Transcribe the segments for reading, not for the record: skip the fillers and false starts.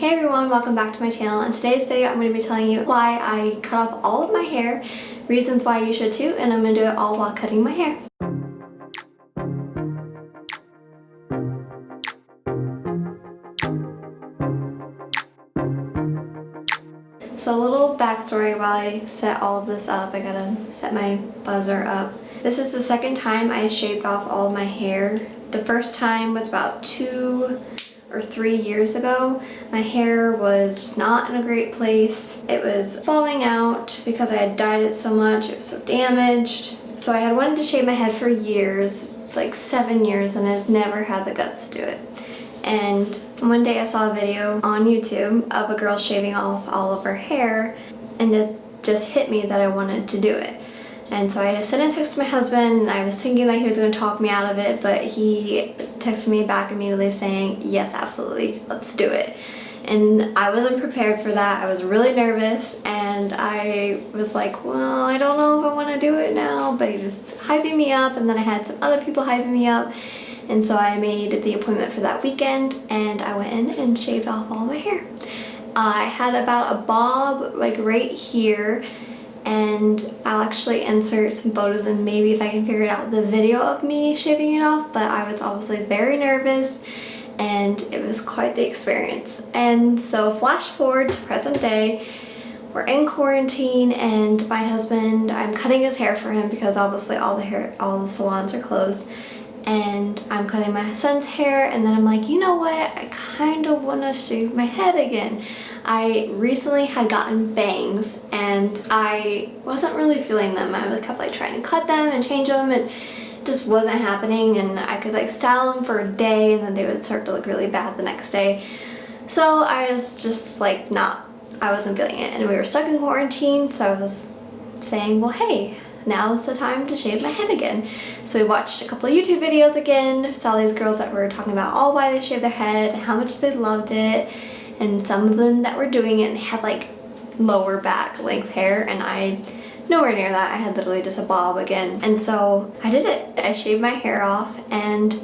Hey everyone, welcome back to my channel. In today's video, I'm going to be telling you why I cut off all of my hair, reasons why you should too, and I'm going to do it all while cutting my hair. So a little backstory while I set all of this up. I gotta set my buzzer up. This is the second time I shaved off all of my hair. The first time was about 2 or 3 years ago. My hair was just not in a great place. It was falling out because I had dyed it so much. It was so damaged. So I had wanted to shave my head for years, like 7 years, and I just never had the guts to do it. And one day I saw a video on YouTube of a girl shaving off all of her hair, and it just hit me that I wanted to do it. And so I sent a text to my husband, and I was thinking that he was going to talk me out of it, but he texted me back immediately saying, yes, absolutely, let's do it. And I wasn't prepared for that. I was really nervous, and I was like, well, I don't know if I want to do it now, but he was hyping me up, and then I had some other people hyping me up, and so I made the appointment for that weekend, and I went in and shaved off all my hair. I had about a bob like right here, and I'll actually insert some photos and maybe if I can figure it out the video of me shaving it off, but I was obviously very nervous and it was quite the experience. And so flash forward to present day, we're in quarantine and my husband, I'm cutting his hair for him because obviously all the salons are closed, and I'm cutting my son's hair, and then I'm like, you know what, I kind of want to shave my head again. I recently had gotten bangs and I wasn't really feeling them. I kept like trying to cut them and change them, and it just wasn't happening, and I could like style them for a day and then they would start to look really bad the next day. So I was just like I wasn't feeling it, and we were stuck in quarantine, so I was saying, well, hey, now's the time to shave my head again. So we watched a couple of YouTube videos again, saw these girls that were talking about all why they shaved their head and how much they loved it, and some of them that were doing it and had like lower back length hair, and I nowhere near that. I had literally just a bob again. And so I did it. I shaved my hair off, and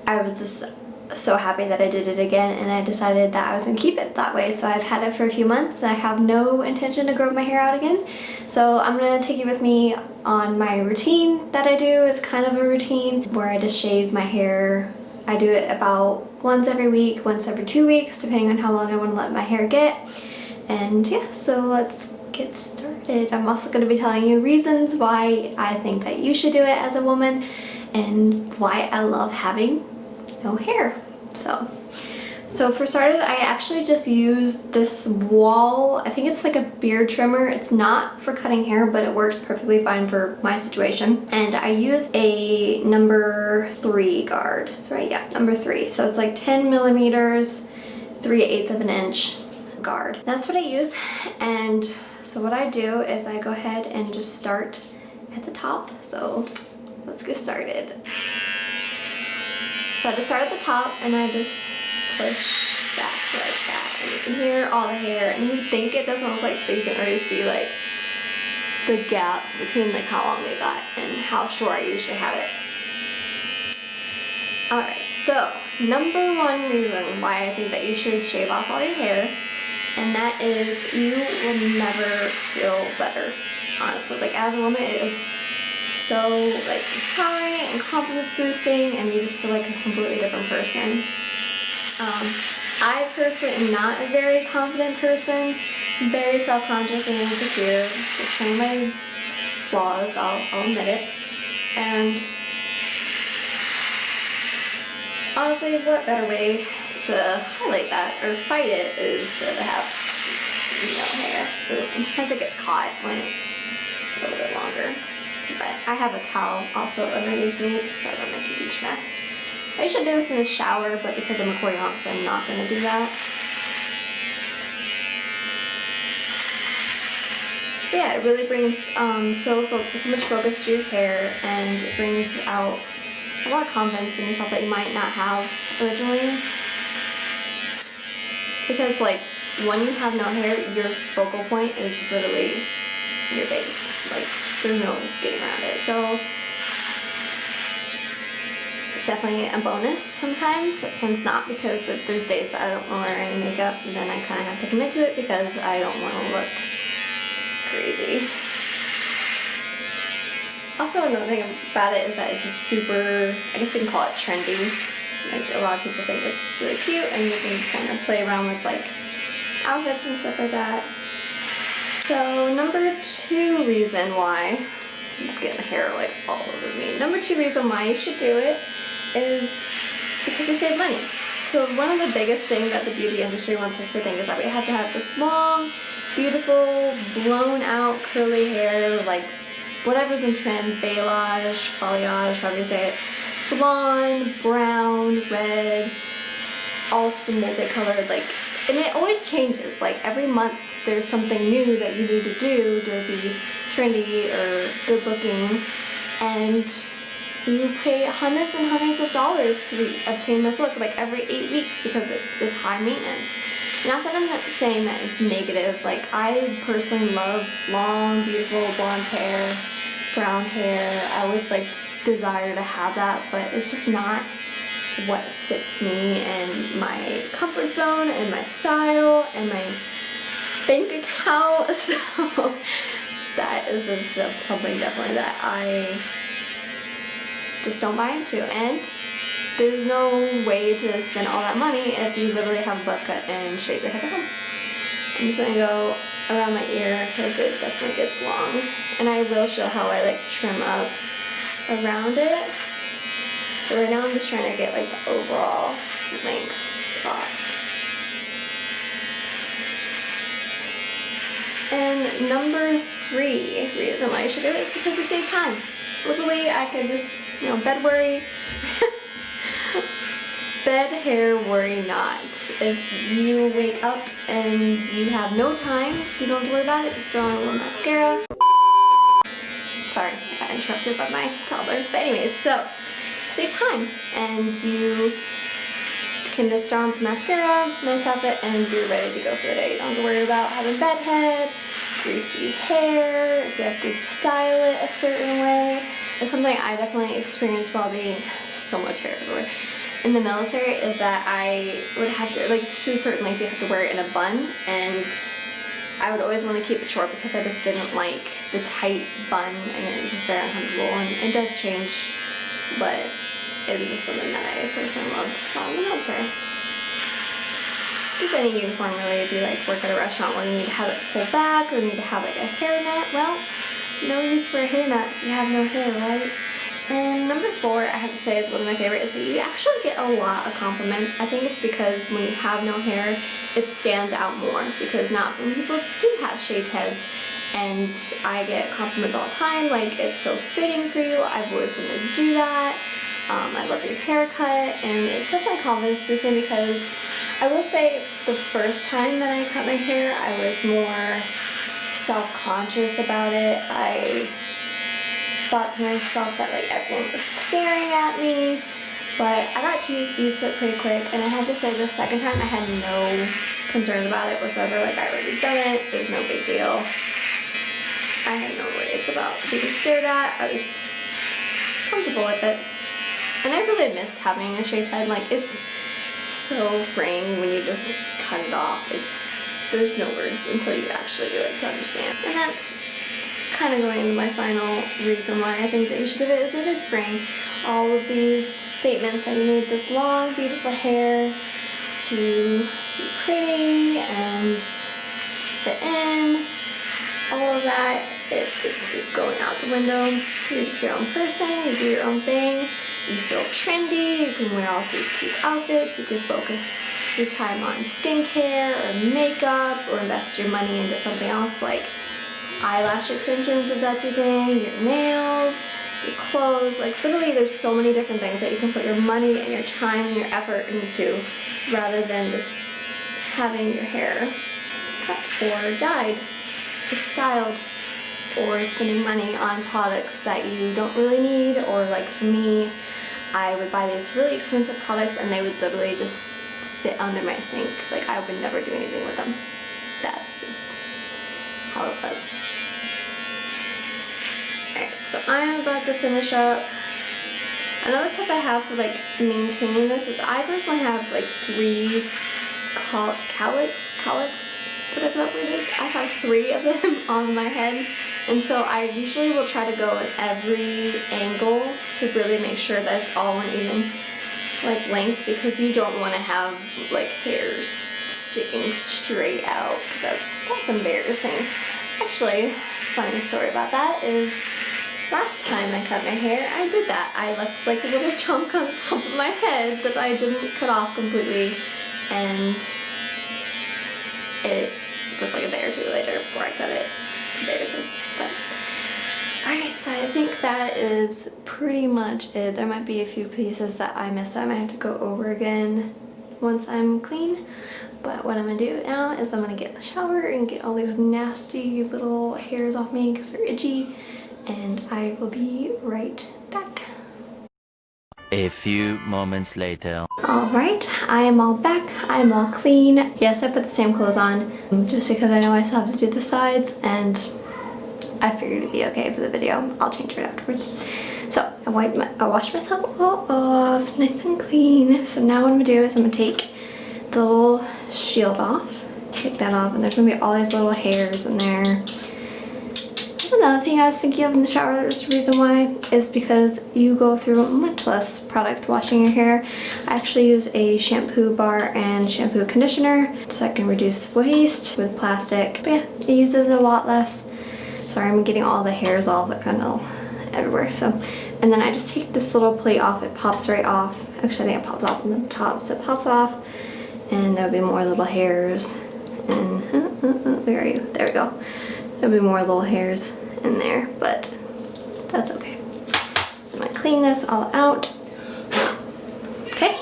I was just so happy that I did it again, and I decided that I was gonna keep it that way. So I've had it for a few months. I have no intention to grow my hair out again. So I'm gonna take you with me on my routine that I do. It's kind of a routine where I just shave my hair. I do it about once every week, once every 2 weeks, depending on how long I want to let my hair get. And yeah, so let's get started. I'm also going to be telling you reasons why I think that you should do it as a woman and why I love having no hair. So for starters, I actually just used this wall. I think it's like a beard trimmer. It's not for cutting hair, but it works perfectly fine for my situation. And I use a number 3 guard. That's right, yeah, number 3. So it's like 10 millimeters, 3/8 of an inch guard. That's what I use. And so what I do is I go ahead and just start at the top. So let's get started. So I just start at the top and I just push back like that, and you can hear all the hair, and you think it doesn't look like, but you can already see like the gap between like how long they got and how short I usually have it. Alright, so number 1 reason why I think that you should shave off all your hair, and that is you will never feel better, honestly. Like as a woman, it is so like empowering and confidence boosting, and you just feel like a completely different person. I personally am not a very confident person, very self-conscious and insecure. It's kind of my flaws, I'll admit it. And honestly, what better way to highlight that or fight it is to have no hair. And sometimes it gets caught when it's a little bit longer. But I have a towel also underneath me so I don't make a huge mess. I should do this in the shower, but because I'm recording obviously I'm not going to do that. But yeah, it really brings so much focus to your hair, and it brings out a lot of confidence in yourself that you might not have originally. Because like when you have no hair, your focal point is literally your face. Like there's no getting around it. So it's definitely a bonus sometimes. Sometimes not, because if there's days that I don't want to wear any makeup, then I kind of have to commit to it because I don't want to look crazy. Also, another thing about it is that it's super, I guess you can call it trendy. Like, a lot of people think it's really cute, and you can kind of play around with like outfits and stuff like that. So number 2 reason why, I'm just getting hair like all over me. Number 2 reason why you should do it is because you save money. So one of the biggest things that the beauty industry wants us to think is that we have to have this long, beautiful, blown out curly hair, like whatever's in trend, balayage, however you say it, blonde, brown, red, all just multicolored, like, and it always changes. Like every month there's something new that you need to do to be trendy or good looking, and you pay hundreds and hundreds of dollars to obtain this look like every 8 weeks because it is high maintenance. Not that I'm not saying that it's negative. Like, I personally love long, beautiful blonde hair, brown hair. I always like desire to have that, but it's just not what fits me and my comfort zone and my style and my bank account. So that is something definitely that I just don't buy into. And there's no way to spend all that money if you literally have a buzz cut and shave your head at home. I'm just gonna go around my ear because it definitely gets long. And I will show how I like trim up around it. But right now I'm just trying to get like the overall length off. And number 3 reason why you should do it is because you save time. Literally, I could just, bed hair worry not. If you wake up and you have no time, you don't have to worry about it. Just throw on a little mascara. Sorry, I got interrupted by my toddler. But anyways, so save time, and you can just throw on some mascara, nice outfit, and you're ready to go for the day. You don't have to worry about having bed head, greasy hair, if you have to style it a certain way. It's something I definitely experienced while being so much hair everywhere in the military, is that I would have to, like, to a certain length you have to wear it in a bun, and I would always want to keep it short because I just didn't like the tight bun, and it was just very uncomfortable, and it does change, but it was just something that I personally loved while in the military. Just any uniform really, if you like work at a restaurant where you need to have it pulled back or need to have like a hairnet, well, no use for a hairnet, you have no hair, right? And number 4, I have to say, is one of my favorite, is that you actually get a lot of compliments. I think it's because when you have no hair, it stands out more, because not many people do have shaved heads, and I get compliments all the time, like, it's so fitting for you, I've always wanted to do that, I love your haircut, and it's definitely confidence boosting, because I will say the first time that I cut my hair, I was more self-conscious about it. I thought to myself that like everyone was staring at me, but I got used to it pretty quick, and I have to say the second time I had no concerns about it whatsoever. Like, I already done it, it was no big deal. I had no worries about being stared at. I was comfortable with it, and I really missed having a shaved head. Like, it's so freeing when you just cut it off. There's no words until you actually do it to understand. And that's kind of going into my final reason why I think that you should do it, is it is freeing. All of these statements that you need this long, beautiful hair to be pretty and fit in, all of that, it just is going out the window. You're just your own person, you do your own thing, you feel trendy, you can wear all these cute outfits, you can focus your time on skincare or makeup, or invest your money into something else like eyelash extensions if that's your thing, your nails, your clothes. Like, literally there's so many different things that you can put your money and your time and your effort into, rather than just having your hair cut or dyed or styled, or spending money on products that you don't really need. Or like for me, I would buy these really expensive products and they would literally just sit under my sink. Like, I would never do anything with them. That's just how it was. Alright, so I'm about to finish up Another tip I have for like maintaining this is I personally have like 3 cowlicks, whatever that word is. I have 3 of them on my head, and so I usually will try to go at every angle to really make sure that it's all an even like length, because you don't want to have like hairs sticking straight out. That's embarrassing. Actually, funny story about that is last time I cut my hair, I did that. I left like a little chunk on top of my head that I didn't cut off completely, and it was like a day or 2 later before I cut it. Embarrassing, but alright, so I think that is pretty much it. There might be a few pieces that I missed that I might have to go over again once I'm clean. But what I'm gonna do now is I'm gonna get in the shower and get all these nasty little hairs off me because they're itchy, and I will be right back. A few moments later. Alright, I am all back. I am all clean. Yes, I put the same clothes on just because I know I still have to do the sides, and I figured it'd be okay for the video. I'll change it afterwards. So I washed myself all off, nice and clean. So now what I'm gonna do is I'm gonna take the little shield off, take that off, and there's gonna be all these little hairs in there. Another thing I was thinking of in the shower, there's a reason why, is because you go through much less products washing your hair. I actually use a shampoo bar and shampoo conditioner so I can reduce waste with plastic. But yeah, it uses a lot less. Sorry, I'm getting all the hairs all that kind of everywhere. So, and then I just take this little plate off. It pops right off. Actually, I think it pops off on the top, so it pops off, and there'll be more little hairs. And where are you? There we go. There'll be more little hairs in there, but that's okay. So I'm gonna clean this all out. Okay,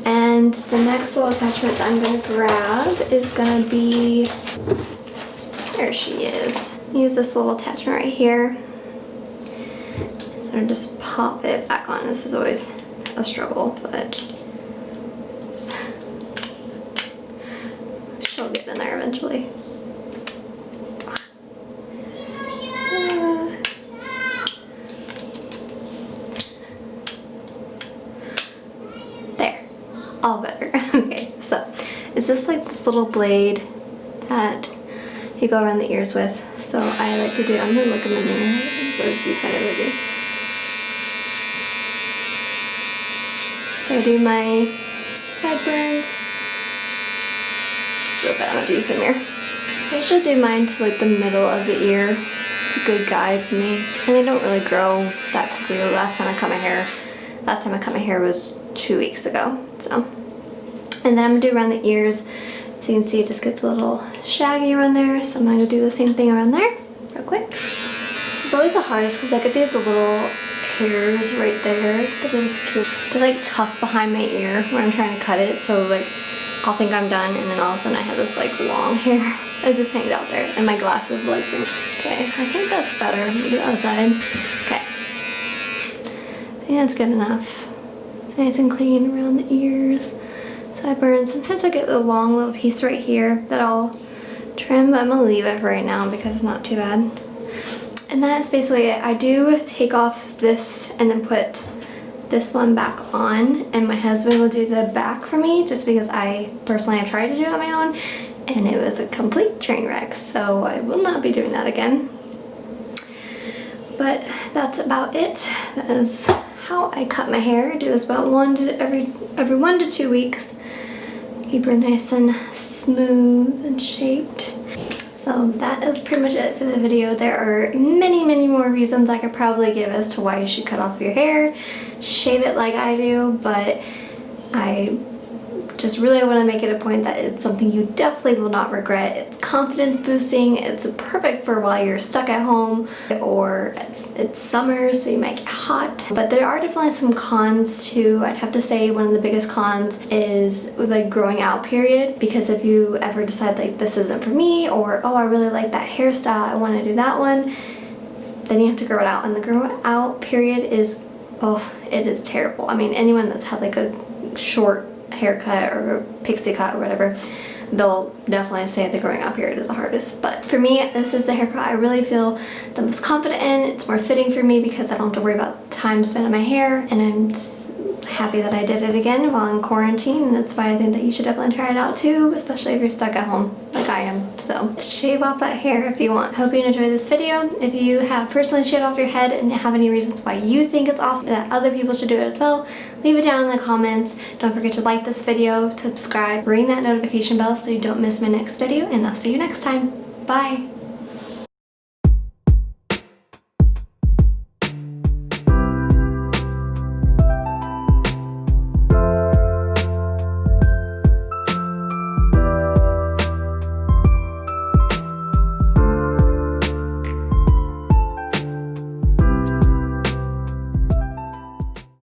and the next little attachment that I'm gonna grab is gonna be, there she is. Use this little attachment right here and just pop it back on. This is always a struggle, but she'll get in there eventually. All better. Okay, so it's just like this little blade that you go around the ears with. So I like to do, I'm gonna look in the mirror so you kind of ready. So I do my sideburns. Real bad, I'm gonna do some mirror. I usually do mine to like the middle of the ear. It's a good guide for me. And they don't really grow that quickly. The last time I cut my hair was 2 weeks ago. So, and then I'm gonna do around the ears. As you can see, it just gets a little shaggy around there. So I'm gonna do the same thing around there real quick. This is always the hardest because I get these little hairs right there. But it's cute. They're like tucked behind my ear when I'm trying to cut it. So like I'll think I'm done, and then all of a sudden I have this like long hair that just hangs out there, and my glasses like them. Okay, I think that's better. Maybe the other side. Okay. I think that's good enough. Nice and clean around the ears, sideburns. Sometimes I get a long little piece right here that I'll trim, but I'm gonna leave it for right now because it's not too bad. And that's basically it. I do take off this and then put this one back on, and my husband will do the back for me just because I personally have tried to do it on my own and it was a complete train wreck, so I will not be doing that again. But that's about it. That is how I cut my hair. I do this about every 1 to 2 weeks. Keep her nice and smooth and shaped. So that is pretty much it for the video. There are many more reasons I could probably give as to why you should cut off your hair, shave it like I do, but I just really want to make it a point that it's something you definitely will not regret. It's confidence boosting. It's perfect for while you're stuck at home, or it's summer so you might get hot. But there are definitely some cons too. I'd have to say one of the biggest cons is like growing out period, because if you ever decide like this isn't for me, or oh I really like that hairstyle, I want to do that one, then you have to grow it out, and the grow out period is, oh, it is terrible. I mean, anyone that's had like a short haircut or a pixie cut or whatever, they'll definitely say the growing out period is the hardest. But for me, this is the haircut I really feel the most confident in. It's more fitting for me because I don't have to worry about time spent on my hair, and I'm just happy that I did it again while in quarantine, and that's why I think that you should definitely try it out too, especially if you're stuck at home like I am. So shave off that hair if you want. Hope you enjoyed this video. If you have personally shaved off your head and have any reasons why you think it's awesome that other people should do it as well, leave it down in the comments. Don't forget to like this video, subscribe, ring that notification bell so you don't miss my next video, and I'll see you next time. Bye!